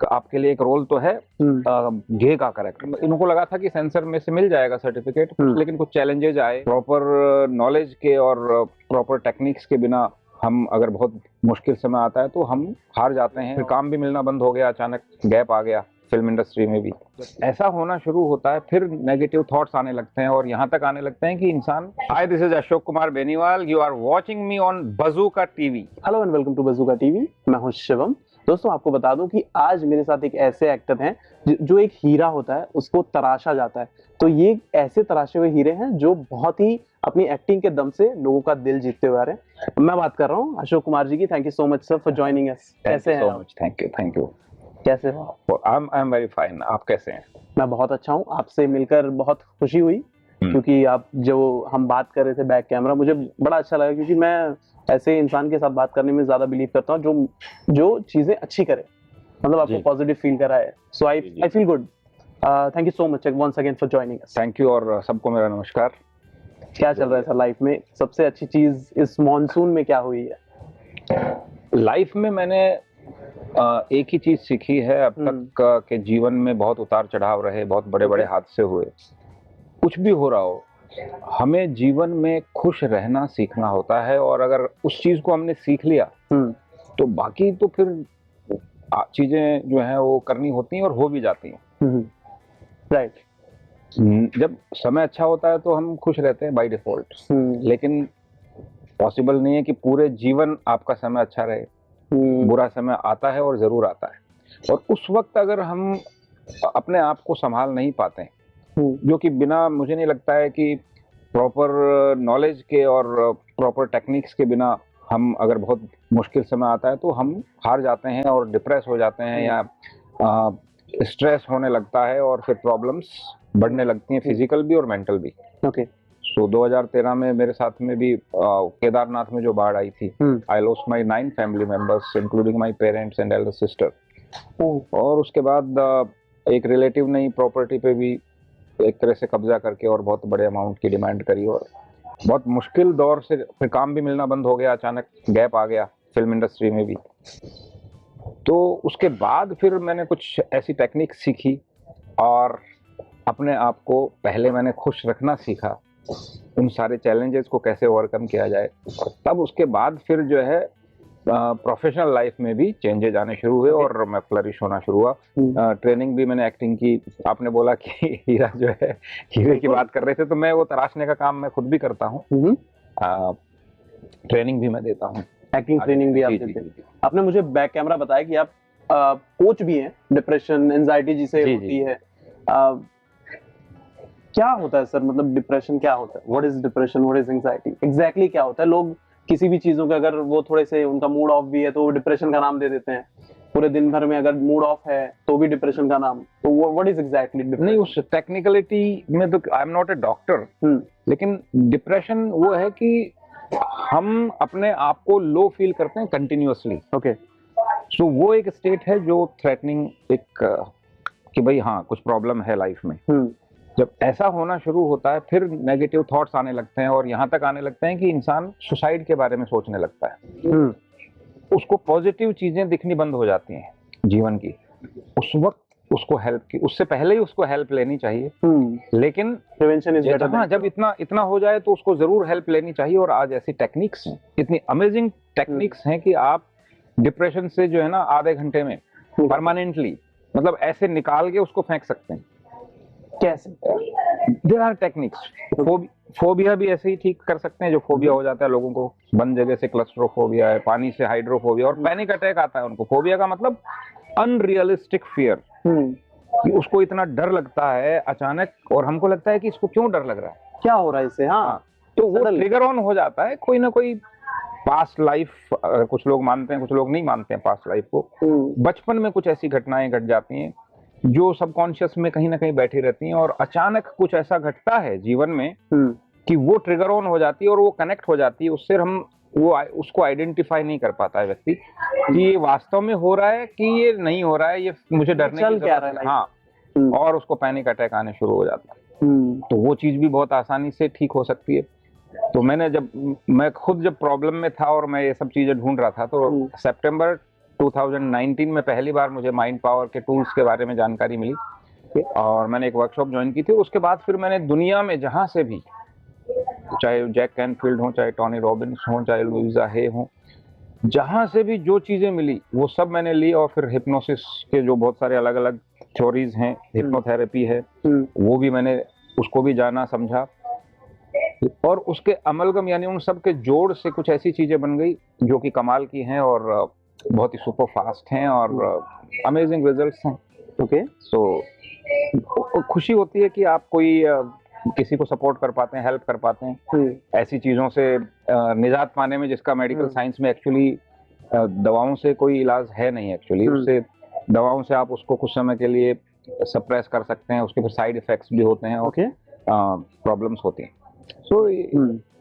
आपके लिए एक रोल तो है घे का करेक्टर। इनको लगा था कि सेंसर में से मिल जाएगा सर्टिफिकेट, लेकिन कुछ चैलेंजेस आए। प्रॉपर नॉलेज के और प्रॉपर टेक्निक्स के बिना हम अगर बहुत मुश्किल समय आता है तो हम हार जाते हैं। फिर काम भी मिलना बंद हो गया, अचानक गैप आ गया फिल्म इंडस्ट्री में भी। ऐसा होना शुरू होता है, फिर नेगेटिव थॉट्स आने लगते हैं और यहाँ तक आने लगते हैं कि इंसान। Hi, this is Ashok Kumar Beniwal, you are watching me on Bazooka TV. Hello and welcome to Bazooka TV. मैं हूं शिवम। दोस्तों, आपको बता दूं कि आज मेरे साथ एक ऐसे एक्टर हैं जो एक हीरा होता है उसको तराशा जाता है। तो ये ऐसे तराशे हुए हीरे हैं जो बहुत ही अपनी एक्टिंग के दम से लोगों का दिल जीतते हुए आ रहे हैं। मैं बात कर रहा हूँ अशोक कुमार जी की। Thank you so much sir for joining us. कैसे हैं आप? Thank you. कैसे हो? I am very fine. आप कैसे हैं? मैं बहुत अच्छा हूँ। आपसे मिलकर बहुत खुशी हुई, क्योंकि आप जो हम बात कर रहे थे बैक कैमरा, मुझे बड़ा अच्छा लगा, क्योंकि मैं ऐसे इंसान के साथ बात करने में ज्यादा बिलीव करता हूँ जो चीजें अच्छी करे, मतलब आपको पॉजिटिव फील कराए। So I feel good. Thank you so much once again for joining us. Thank you, और सबको मेरा नमस्कार। क्या चल रहा है सर लाइफ में? सबसे अच्छी चीज इस मॉनसून में क्या हुई है? लाइफ में मैंने एक ही चीज सीखी है अब तक के जीवन में। बहुत उतार चढ़ाव रहे, बहुत बड़े बड़े हादसे हुए, कुछ भी हो रहा हो, हमें जीवन में खुश रहना सीखना होता है। और अगर उस चीज को हमने सीख लिया तो बाकी तो फिर चीजें जो है वो करनी होती हैं और हो भी जाती हैं। राइट। जब समय अच्छा होता है तो हम खुश रहते हैं बाय डिफॉल्ट, लेकिन पॉसिबल नहीं है कि पूरे जीवन आपका समय अच्छा रहे। बुरा समय आता है और जरूर आता है, और उस वक्त अगर हम अपने आप को संभाल नहीं पाते, जो कि बिना, मुझे नहीं लगता है कि प्रॉपर नॉलेज के और प्रॉपर टेक्निक्स के बिना हम अगर बहुत मुश्किल समय आता है तो हम हार जाते हैं और डिप्रेस हो जाते हैं, या स्ट्रेस होने लगता है और फिर प्रॉब्लम्स बढ़ने लगती हैं, फिजिकल भी और मेंटल भी। ओके। सो 2013 में मेरे साथ में भी केदारनाथ में जो बाढ़ आई थी, I lost my 9 family members including my parents and Elder sister. और उसके बाद एक रिलेटिव ने प्रॉपर्टी पे भी एक तरह से कब्जा करके और बहुत बड़े अमाउंट की डिमांड करी, और बहुत मुश्किल दौर से फिर काम भी मिलना बंद हो गया, अचानक गैप आ गया फिल्म इंडस्ट्री में भी। तो उसके बाद फिर मैंने कुछ ऐसी टेक्निक सीखी और अपने आप को पहले मैंने खुश रखना सीखा, उन सारे चैलेंजेस को कैसे ओवरकम किया जाए। तब उसके बाद फिर जो है प्रोफेशनल लाइफ में भी चेंजेस आने शुरू हुए और मैं फ्लरिश होना शुरू हुआ। ट्रेनिंग भी मैंने एक्टिंग की। आपने बोला कि हीरा जो है, हीरे की बात कर रहे थे, तो मैं वो तराशने का काम मैं खुद भी करता हूँ। ट्रेनिंग भी मैं देता हूँ, एक्टिंग ट्रेनिंग भी आप देते हैं। आपने मुझे बैक कैमरा बताया कि आप कोच भी हैं डिप्रेशन एंजाइटी जिसे होती है। क्या होता है सर, मतलब डिप्रेशन क्या होता है? What is depression, what is anxiety, exactly क्या होता है? लोग किसी भी चीजों का, अगर वो थोड़े से उनका मूड ऑफ भी है तो वो डिप्रेशन का नाम दे देते हैं। पूरे दिन भर में अगर मूड ऑफ है तो भी डिप्रेशन का नाम। तो व्हाट इज एग्जैक्टली डिप्रेशन? नहीं, उस टेक्निकलिटी में तो I am not a doctor, लेकिन डिप्रेशन वो है कि हम अपने आप को लो फील करते हैं कंटिन्यूअसली। ओके। सो वो एक स्टेट है जो थ्रेटनिंग, एक कि भाई हाँ कुछ प्रॉब्लम है लाइफ में। जब ऐसा होना शुरू होता है फिर नेगेटिव थॉट्स आने लगते हैं और यहाँ तक आने लगते हैं कि इंसान सुसाइड के बारे में सोचने लगता है। उसको पॉजिटिव चीजें दिखनी बंद हो जाती हैं जीवन की। उस वक्त उसको हेल्प की, उससे पहले ही उसको हेल्प लेनी चाहिए, लेकिन प्रिवेंशन इज बेटर। हाँ, जब इतना हो जाए तो उसको जरूर हेल्प लेनी चाहिए। और आज ऐसी टेक्निक्स, इतनी अमेजिंग टेक्निक्स हैं कि आप डिप्रेशन से जो है ना आधे घंटे में परमानेंटली, मतलब ऐसे निकाल के उसको फेंक सकते हैं। कैसे? There are techniques. फोबिया भी ऐसे ही ठीक कर सकते हैं, जो फोबिया हो जाता है लोगों को, बंद जगह से क्लस्ट्रोफोबिया है, पानी से हाइड्रोफोबिया, और पैनिक अटैक आता है उनको। फोबिया का मतलब अनरियलिस्टिक फियर, कि उसको इतना डर लगता है अचानक, और हमको लगता है कि इसको क्यों डर लग रहा है, क्या हो रहा है इससे। हाँ, तो वो ट्रिगर ऑन हो जाता है कोई ना कोई पास्ट लाइफ। कुछ लोग मानते हैं, कुछ लोग नहीं मानते हैं पास्ट लाइफ को। बचपन में कुछ ऐसी घटनाएं घट जाती हैं जो सबकॉन्शियस में कहीं ना कहीं बैठी रहती हैं, और अचानक कुछ ऐसा घटता है जीवन में कि वो ट्रिगर ऑन हो जाती है और वो कनेक्ट हो जाती है उससे। हम उसको आइडेंटिफाई नहीं कर पाता है व्यक्ति कि ये वास्तव में हो रहा है कि ये नहीं हो रहा है, ये मुझे डरने की जरूरत है। हाँ, और उसको पैनिक अटैक आने शुरू हो जाता है। तो वो चीज भी बहुत आसानी से ठीक हो सकती है। तो मैं खुद जब प्रॉब्लम में था और मैं ये सब चीजें ढूंढ रहा था, तो सितंबर 2019 में पहली बार मुझे माइंड पावर के टूल्स के बारे में जानकारी मिली और मैंने एक वर्कशॉप ज्वाइन की थी। उसके बाद फिर मैंने दुनिया में जहाँ से भी, चाहे जैक कैनफील्ड हो, चाहे टॉनी रॉबिन्स हो, चाहे लुइसा हे हो, जहाँ से भी जो चीज़ें मिली वो सब मैंने ली और फिर हिप्नोसिस के जो बहुत सारे अलग अलग थ्योरीज हैं, हिप्नोथेरेपी है, वो भी मैंने उसको भी जाना समझा और उसके अमलगम यानी उन सब के जोड़ से कुछ ऐसी चीज़ें बन गई जो कि कमाल की हैं और बहुत ही सुपर फास्ट हैं और अमेजिंग रिजल्ट्स हैं। ओके, सो खुशी होती है कि आप कोई किसी को सपोर्ट कर पाते हैं, हेल्प कर पाते हैं ऐसी चीज़ों से निजात पाने में, जिसका मेडिकल साइंस में एक्चुअली दवाओं से कोई इलाज है नहीं। एक्चुअली उससे दवाओं से आप उसको कुछ समय के लिए सप्रेस कर सकते हैं, उसके फिर साइड इफेक्ट्स भी होते हैं और प्रॉब्लम्स होती हैं। सो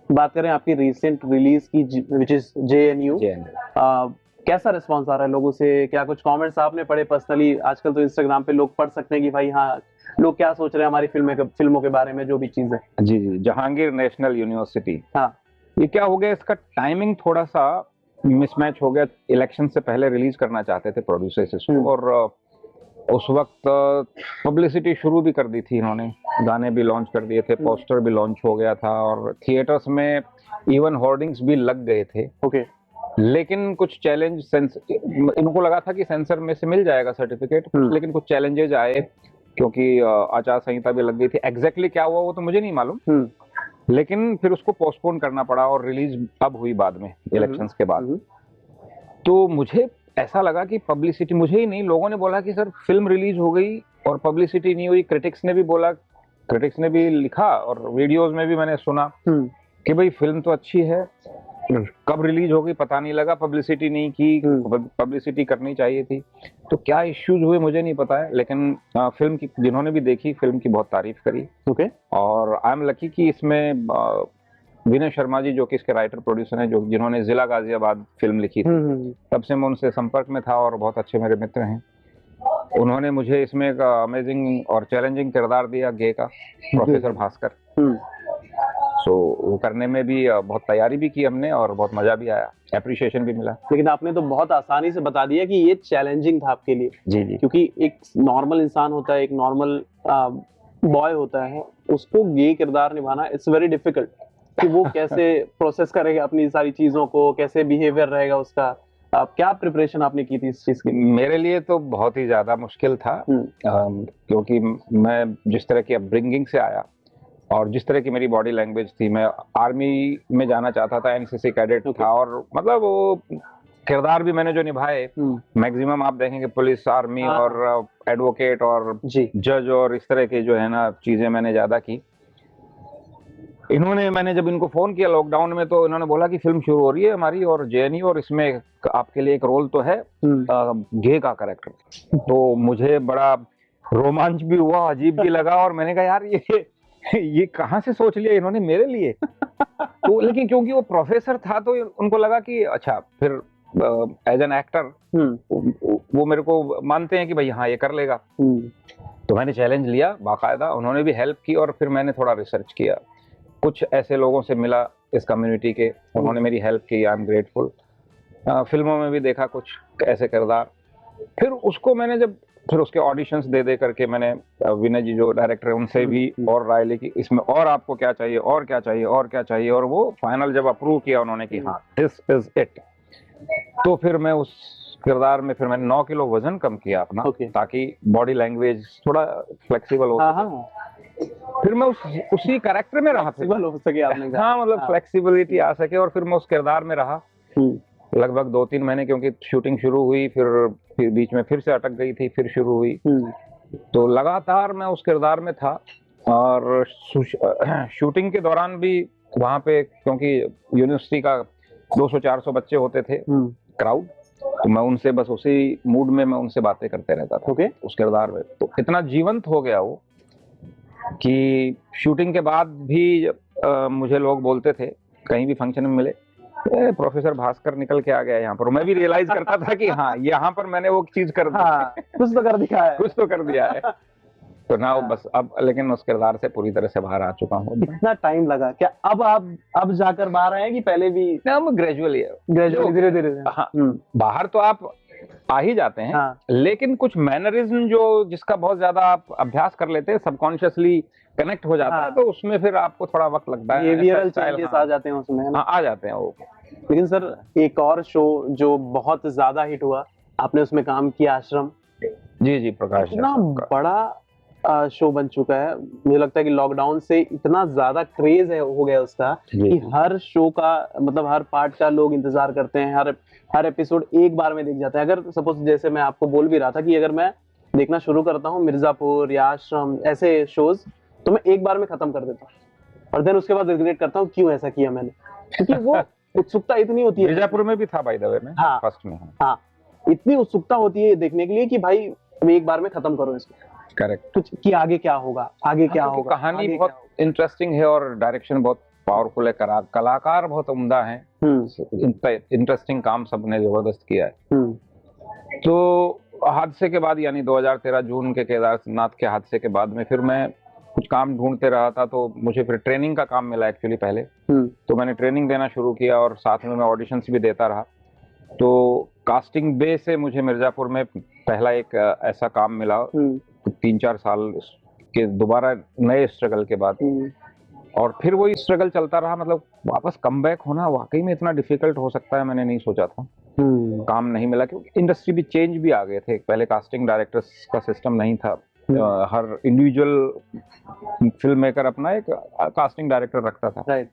बात करें आपकी रिसेंट रिलीज की विच इज JNU, कैसा रिस्पांस आ रहा है लोगों से? क्या कुछ कमेंट्स आपने पढ़े पर्सनली? आजकल तो इंस्टाग्राम पे लोग पढ़ सकते हैं कि भाई हाँ लोग क्या सोच रहे हैं हमारी फिल्मों के बारे में, जो भी चीज है। जी जी, जहांगीर नेशनल यूनिवर्सिटी, हाँ, ये क्या हो गया, इसका टाइमिंग थोड़ा सा मिसमैच हो गया। इलेक्शन से पहले रिलीज करना चाहते थे प्रोड्यूसर्स इसको और उस वक्त पब्लिसिटी शुरू भी कर दी थी इन्होंने, गाने भी लॉन्च कर दिए थे, पोस्टर भी लॉन्च हो गया था और थिएटर्स में इवन होर्डिंग्स भी लग गए थे। ओके, लेकिन कुछ चैलेंज, इनको लगा था कि सेंसर में से मिल जाएगा सर्टिफिकेट, लेकिन कुछ चैलेंजेज आए क्योंकि आचार संहिता भी लग गई थी। एग्जैक्टली क्या हुआ वो तो मुझे नहीं मालूम, लेकिन फिर उसको पोस्टपोन करना पड़ा और रिलीज अब हुई बाद में, इलेक्शंस के बाद। तो मुझे ऐसा लगा कि पब्लिसिटी, मुझे ही नहीं, लोगों ने बोला कि सर फिल्म रिलीज हो गई और पब्लिसिटी नहीं हुई। क्रिटिक्स ने भी बोला, क्रिटिक्स ने भी लिखा और वीडियोस में भी मैंने सुना कि भाई फिल्म तो अच्छी है, कब रिलीज हो गई पता नहीं लगा, पब्लिसिटी नहीं की, पब्लिसिटी करनी चाहिए थी। तो क्या इश्यूज हुए मुझे नहीं पता है, लेकिन फिल्म की जिन्होंने भी देखी, फिल्म की बहुत तारीफ करी। ओके, और आई एम लकी कि इसमें विनय शर्मा जी, जो कि इसके राइटर प्रोड्यूसर हैं, जो जिन्होंने जिला गाजियाबाद फिल्म लिखी थी, तब से मैं उनसे संपर्क में था और बहुत अच्छे मेरे मित्र हैं। उन्होंने मुझे इसमें एक अमेजिंग और चैलेंजिंग किरदार दिया, गे का, प्रोफेसर भास्कर। सो वो करने में भी बहुत तैयारी भी की हमने और बहुत मजा भी आया, एप्रिशिएशन भी मिला। लेकिन आपने तो बहुत आसानी से बता दिया कि ये चैलेंजिंग था आपके लिए। जी जी, क्योंकि एक नॉर्मल इंसान होता है, एक नॉर्मल बॉय होता है, उसको गे किरदार निभाना इट्स वेरी डिफिकल्ट, कि वो कैसे प्रोसेस करेगा अपनी सारी चीजों को, कैसे बिहेवियर रहेगा उसका। क्या प्रिपरेशन आपने की थी इस चीज की? मेरे लिए तो बहुत ही ज्यादा मुश्किल था, क्योंकि मैं जिस तरह की अपब्रिंगिंग से आया और जिस तरह की मेरी बॉडी लैंग्वेज थी, मैं आर्मी में जाना चाहता था, एनसीसी कैडेट था और मतलब वो किरदार भी मैंने जो निभाए, मैक्सिमम आप देखेंगे पुलिस, आर्मी और एडवोकेट और जज और इस तरह के जो है ना चीजें मैंने ज्यादा की। मैंने जब इनको फोन किया लॉकडाउन में, तो इन्होंने बोला कि फिल्म शुरू हो रही है हमारी और JNU, और इसमें आपके लिए एक रोल तो है गे का कैरेक्टर। तो मुझे बड़ा रोमांच भी हुआ, अजीब भी लगा और मैंने कहा यार ये कहाँ से सोच लिया इन्होंने मेरे लिए। तो लेकिन क्योंकि वो प्रोफेसर था तो उनको लगा कि अच्छा, फिर एज एन एक्टर वो मेरे को मानते हैं कि भाई हाँ ये कर लेगा। तो मैंने चैलेंज लिया बाकायदा, उन्होंने भी हेल्प की और फिर मैंने थोड़ा रिसर्च किया, कुछ ऐसे लोगों से मिला इस कम्युनिटी के, उन्होंने मेरी हेल्प की, आई एम ग्रेटफुल। फिल्मों में भी देखा कुछ ऐसे किरदार, फिर उसको मैंने जब फिर उसके ऑडिशंस दे करके मैंने विनय जी जो डायरेक्टर है उनसे भी और राय ली कि इसमें और आपको क्या चाहिए और क्या चाहिए और क्या चाहिए, और वो फाइनल जब अप्रूव किया उन्होंने कि हाँ दिस इज इट, तो फिर मैं उस किरदार में फिर मैंने 9 किलो वजन कम किया अपना, ताकि बॉडी लैंग्वेज थोड़ा फ्लेक्सिबल हो सके। फिर मैं उसी कैरेक्टर में रहा, फ्लेक्सिबल हो सके आपने कहा। हाँ, मतलब फ्लेक्सिबिलिटी आ सके, और फिर मैं उस किरदार में रहा लगभग 2-3 महीने, क्योंकि शूटिंग शुरू हुई, फिर बीच में फिर से अटक गई थी, फिर शुरू हुई। तो लगातार मैं उस किरदार में था और शूटिंग के दौरान भी वहां पे, क्योंकि यूनिवर्सिटी का 200-400 बच्चे होते थे क्राउड, तो मैं उनसे बस उसी मूड में मैं उनसे बातें करते रहता था उस किरदार में। तो इतना जीवंत हो गया वो कि शूटिंग के बाद भी मुझे लोग बोलते थे, कहीं भी फंक्शन में मिले, प्रोफेसर भास्कर निकल के आ गया यहाँ पर। मैं भी रियलाइज करता था कि हाँ यहाँ पर मैंने वो चीज कर दी, कुछ तो कर दिया है, कुछ तो कर दिया है। तो ना बस अब, लेकिन उस किरदार से पूरी तरह से बाहर आ चुका हूँ। इतना टाइम लगा क्या? अब आप जाकर बाहर आए कि पहले भी? ग्रेजुअली धीरे धीरे। हाँ, बाहर तो आप आ ही जाते हैं। हाँ। लेकिन कुछ मैनरिज्म जो जिसका बहुत ज्यादा आप अभ्यास कर लेते हैं, सबकॉन्शियसली कनेक्ट हो जाता है, तो उसमें फिर आपको थोड़ा वक्त लगता है। बिहेवियरल चेंजेस आ जाते हैं उसमें, है ना? आ जाते हैं वो। लेकिन सर एक और शो जो बहुत ज्यादा हिट हुआ, आपने उसमें काम किया, आश्रम। जी प्रकाश झा इतना साहब का। बड़ा शो बन चुका है, मुझे लगता है कि लॉकडाउन से इतना ज्यादा क्रेज हो गया उसका कि हर शो का मतलब हर पार्ट का लोग इंतजार करते हैं, हर एपिसोड एक बार में देख जाते हैं। अगर सपोज जैसे मैं आपको बोल भी रहा था कि अगर मैं देखना शुरू करता हूँ मिर्जापुर या आश्रम ऐसे शोज, तो मैं एक बार में खत्म कर देता हूँ और देन उसके बाद रिग्रेट करता हूँ क्यों ऐसा किया मैंने, क्योंकि वो उत्सुकता इतनी होती है। मिर्जापुर में भी था बाय द वे में, हाँ, फर्स्ट में। हाँ, इतनी उत्सुकता होती है देखने के लिए कि भाई एक बार में खत्म करो इसको। करेक्ट। कुछ कि आगे क्या होगा, आगे क्या होगा। कहानी बहुत इंटरेस्टिंग है और डायरेक्शन बहुत पावरफुल है, कलाकार बहुत उम्दा हैं, इंटरेस्टिंग काम सबने जबरदस्त किया है। तो हादसे के बाद यानी 2013 जून के केदारनाथ के हादसे के बाद में फिर मैं कुछ काम ढूंढते रहा था, तो मुझे फिर ट्रेनिंग का काम मिला एक्चुअली पहले। तो मैंने ट्रेनिंग देना शुरू किया और साथ में मैं ऑडिशंस भी देता रहा। तो कास्टिंग बे से मुझे मिर्जापुर में पहला एक ऐसा काम मिला 3-4 साल के दोबारा नए स्ट्रगल के बाद, और फिर वही स्ट्रगल चलता रहा। मतलब वापस कमबैक होना वाकई में इतना डिफिकल्ट हो सकता है, मैंने नहीं सोचा था। काम नहीं मिला क्योंकि इंडस्ट्री भी चेंज भी आ गए थे। पहले कास्टिंग डायरेक्टर्स का सिस्टम नहीं था, हर इंडिविजुअल फिल्म मेकर अपना एक कास्टिंग डायरेक्टर रखता था।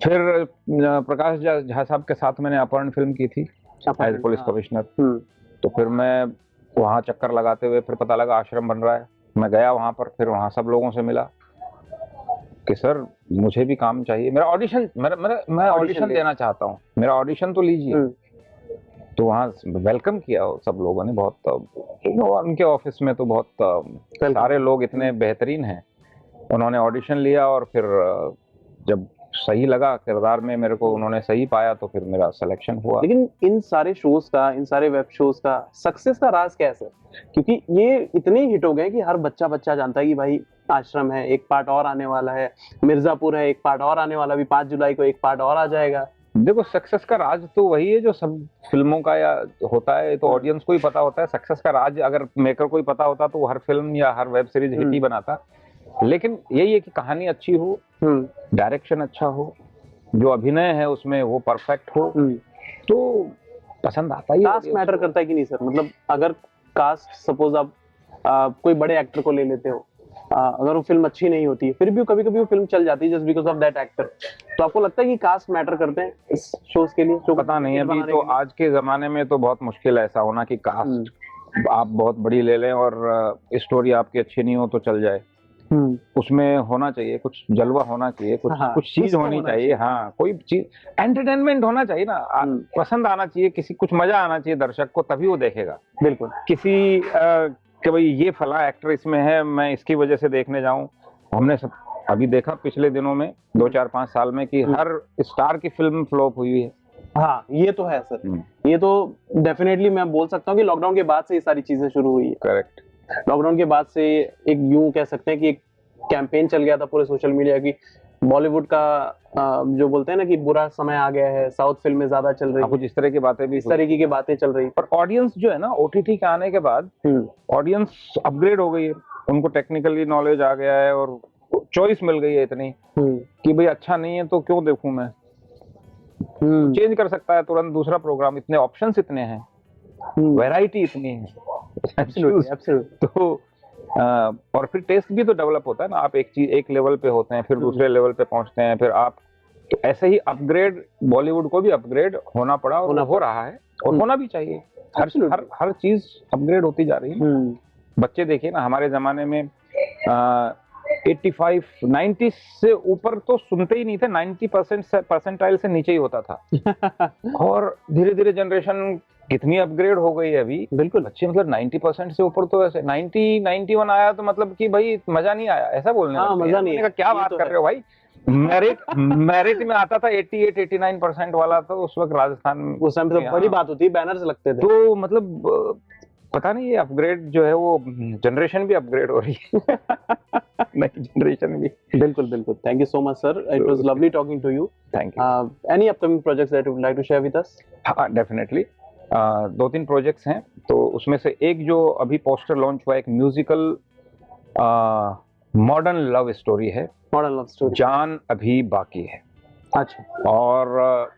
फिर प्रकाश झा साहब के साथ मैंने अपहरण फिल्म की थी एज पुलिस कमिश्नर। तो फिर मैं वहाँ चक्कर लगाते हुए फिर पता लगा आश्रम बन रहा है। मैं गया वहाँ पर, फिर वहाँ सब लोगों से मिला कि सर मुझे भी काम चाहिए, मेरा ऑडिशन मैं ऑडिशन देना चाहता हूँ, मेरा ऑडिशन तो लीजिए। तो वहाँ वेलकम किया सब लोगों ने बहुत। उनके ऑफिस में तो बहुत सारे लोग इतने बेहतरीन हैं, उन्होंने ऑडिशन लिया और फिर जब सही लगा किरदार में मेरे को, उन्होंने सही पाया, तो फिर मेरा सिलेक्शन हुआ। लेकिन इन सारे शोज का, इन सारे वेब शोज का सक्सेस का राज क्या है सर? क्योंकि ये इतने हिट हो गए कि हर बच्चा जानता है कि भाई आश्रम है, एक पार्ट और आने वाला है, मिर्जापुर है, एक पार्ट और आने वाला, भी 5 जुलाई को एक पार्ट और आ जाएगा। देखो सक्सेस का राज तो वही है जो सब फिल्मों का या होता है, तो ऑडियंस को ही पता होता है। सक्सेस का राज अगर मेकर को ही पता होता तो वो हर फिल्म या हर वेब सीरीज हिट ही बनाता। लेकिन यही है कि कहानी अच्छी हो, डायरेक्शन अच्छा हो, जो अभिनय है उसमें वो परफेक्ट हो, तो पसंद आता ही। कास्ट मैटर करता है कि नहीं सर? मतलब अगर कास्ट सपोज आप कोई बड़े एक्टर को ले लेते हो, अगर वो फिल्म अच्छी नहीं होती है फिर भी कभी कभी वो फिल्म चल जाती है just because of that actor, तो आपको लगता है कि कास्ट मैटर करते हैं इस शोज के लिए? पता नहीं, अभी तो आज के जमाने में तो बहुत मुश्किल है ऐसा होना कि कास्ट आप बहुत बड़ी ले लें और स्टोरी आपकी अच्छी नहीं हो तो चल जाए। उसमें होना चाहिए, कुछ जलवा होना चाहिए, कुछ चीज होनी चाहिए। हाँ, कोई चीज एंटरटेनमेंट होना चाहिए ना, पसंद आना चाहिए, किसी कुछ मजा आना चाहिए दर्शक को, तभी वो देखेगा। बिल्कुल। किसी कि भाई ये फला एक्टर इसमें है, मैं इसकी वजह से देखने जाऊं। हमने सब अभी देखा पिछले दिनों में 2-4-5 साल में कि हर स्टार की फिल्म फ्लॉप हुई है। हाँ, ये तो है सर। ये तो डेफिनेटली मैं बोल सकता हूँ कि लॉकडाउन के बाद से ये सारी चीजें शुरू हुई है। करेक्ट। लॉकडाउन के बाद से एक यूं कह सकते हैं कि एक कैंपेन चल गया था पूरे सोशल मीडिया की, बॉलीवुड का जो बोलते हैं ना कि बुरा समय आ गया है, साउथ फिल्में ज्यादा चल रही है, कुछ इस तरह की बातें भी, इस तरीके की बातें चल रही। पर ऑडियंस जो है ना ओटीटी के आने के बाद ऑडियंस अपग्रेड हो गई है, उनको टेक्निकली नॉलेज आ गया है और चॉइस मिल गई है इतनी कि भाई अच्छा नहीं है तो क्यों देखूं मैं, चेंज कर सकता है तुरंत दूसरा प्रोग्राम, इतने ऑप्शंस इतने हैं, वैरायटी इतनी है। तो और फिर टेस्ट भी तो डेवलप होता है ना, आप एक चीज एक लेवल पे होते हैं फिर दूसरे लेवल पे पहुंचते हैं, फिर आप, तो ऐसे ही अपग्रेड बॉलीवुड को भी अपग्रेड होना पड़ा और हो रहा है और होना भी चाहिए। हर चीज अपग्रेड होती जा रही है। बच्चे देखिए ना, हमारे जमाने में 85 90 से ऊपर तो सुनते ही नहीं थे, 90% परसेंटाइल से नीचे ही होता था। और धीरे धीरे जनरेशन कितनी अपग्रेड हो गई है अभी। बिल्कुल, अच्छे मतलब 90% से ऊपर तो ऐसे 90-91 आया तो मतलब कि भाई मजा नहीं आया ऐसा बोलने। हाँ, मजा नहीं आया, क्या बात कर रहे हो भाई। मेरिट में आता था 88-89% वाला, तो उस वक्त राजस्थान में उस टाइम तो बड़ी बात होती, बैनर्स लगते थे। तो मतलब पता नहीं, ये अपग्रेड जो है वो जनरेशन भी अपग्रेड हो रही है। नई जनरेशन भी। बिल्कुल बिल्कुल। Thank you so much sir, it was lovely talking to you. Thank you. Any upcoming projects that you would like to share with us? हाँ, डेफिनेटली। 2-3 प्रोजेक्ट्स हैं, तो उसमें से एक जो अभी पोस्टर लॉन्च हुआ, एक म्यूजिकल मॉडर्न लव स्टोरी है, मॉडर्न लव स्टोरी, जान अभी बाकी है। अच्छा। और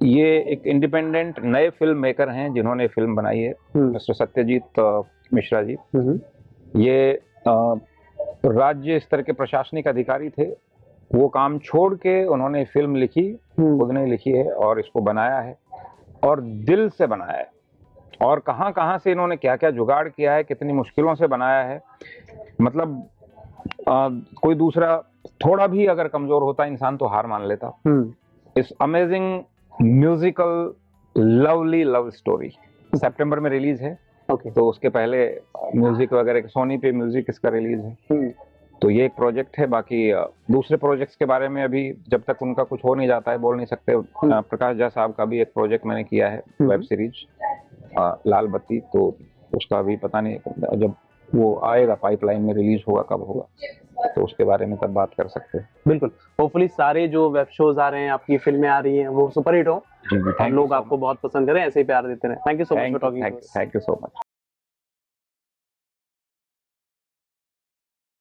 ये एक इंडिपेंडेंट नए फिल्म मेकर हैं जिन्होंने फिल्म बनाई है, मिस्टर सत्यजीत मिश्रा जी। ये राज्य स्तर के प्रशासनिक अधिकारी थे, वो काम छोड़ के उन्होंने फिल्म लिखी, खुद ने लिखी है और इसको बनाया है और दिल से बनाया है। और कहाँ कहाँ से इन्होंने क्या क्या जुगाड़ किया है, कितनी मुश्किलों से बनाया है, मतलब कोई दूसरा थोड़ा भी अगर कमजोर होता इंसान तो हार मान लेता। इस amazing musical lovely love story सितंबर में रिलीज है। तो उसके पहले म्यूजिक वगैरह सोनी पे म्यूजिक इसका रिलीज है। तो ये एक प्रोजेक्ट है। बाकी दूसरे प्रोजेक्ट्स के बारे में अभी जब तक उनका कुछ हो नहीं जाता है बोल नहीं सकते। प्रकाश झा साहब का भी एक प्रोजेक्ट मैंने किया है, वेब सीरीज लाल बत्ती, तो उसका भी पता नहीं, जब वो आएगा पाइपलाइन में रिलीज होगा कब होगा तो उसके बारे में तब बात कर सकते हैं। बिल्कुल, होपफुली सारे जो वेब शोज आ रहे हैं, आपकी फिल्में आ रही हैं, वो सुपर हिट हो, लोग आपको बहुत पसंद करें, ऐसे ही प्यार देते रहे। Thank you so much for talking. Thank you so much.